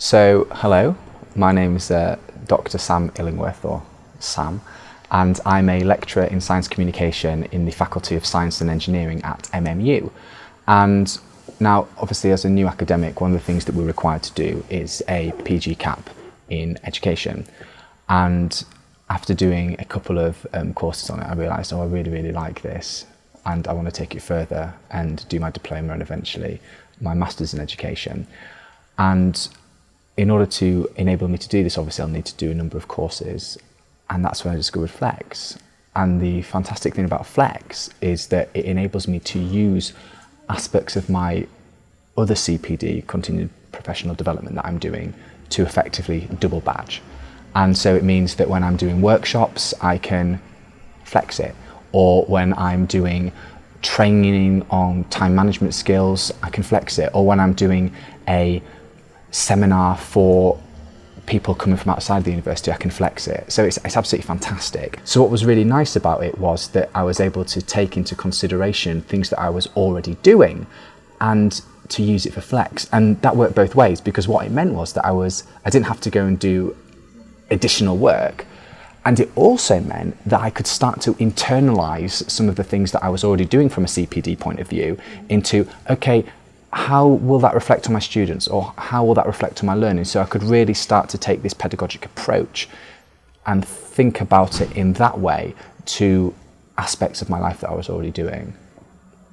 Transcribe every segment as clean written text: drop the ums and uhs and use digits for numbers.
So, hello, my name is Dr. Sam Illingworth, or Sam, and I'm a lecturer in science communication in the Faculty of Science and Engineering at MMU. And now, obviously, as a new academic, one of the things that we're required to do is a PG cap in education. And after doing a couple of courses on it, I realised, I really like this, and I want to take it further and do my diploma and eventually my master's in education. And in order to enable me to do this, obviously I'll need to do a number of courses, and that's when I discovered Flex. And the fantastic thing about Flex is that it enables me to use aspects of my other CPD, continued professional development, that I'm doing to effectively double badge. And so it means that when I'm doing workshops, I can flex it, or when I'm doing training on time management skills, I can flex it, or when I'm doing a seminar for people coming from outside the university, I can flex it. So it's absolutely fantastic. So what was really nice about it was that I was able to take into consideration things that I was already doing and to use it for Flex. And that worked both ways, because what it meant was that I didn't have to go and do additional work. And it also meant that I could start to internalize some of the things that I was already doing from a CPD point of view into, okay, how will that reflect on my students, or how will that reflect on my learning? So I could really start to take this pedagogic approach and think about it in that way to aspects of my life that I was already doing.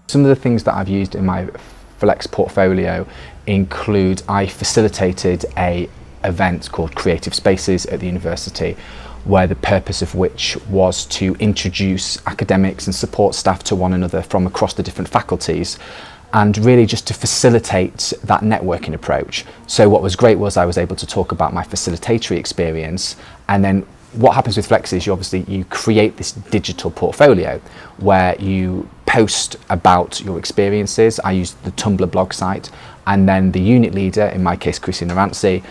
Some of the things that I've used in my Flex portfolio include, I facilitated an event called Creative Spaces at the university, where the purpose of which was to introduce academics and support staff to one another from across the different faculties, and really just to facilitate that networking approach. So what was great was I was able to talk about my facilitatory experience, and then what happens with Flex is you create this digital portfolio where you post about your experiences. I used the Tumblr blog site, and then the unit leader, in my case Christina Rancy,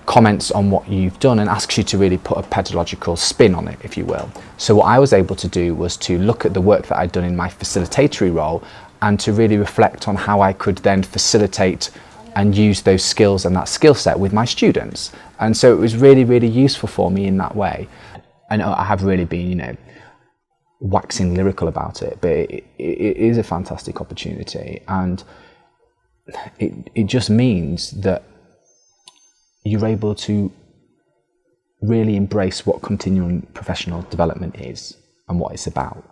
comments on what you've done and asks you to really put a pedagogical spin on it, if you will. So what I was able to do was to look at the work that I'd done in my facilitatory role and to really reflect on how I could then facilitate and use those skills and that skill set with my students. And so it was really useful for me in that way. I know I have really been, waxing lyrical about it, but it is a fantastic opportunity, and it just means that you're able to really embrace what continuing professional development is and what it's about.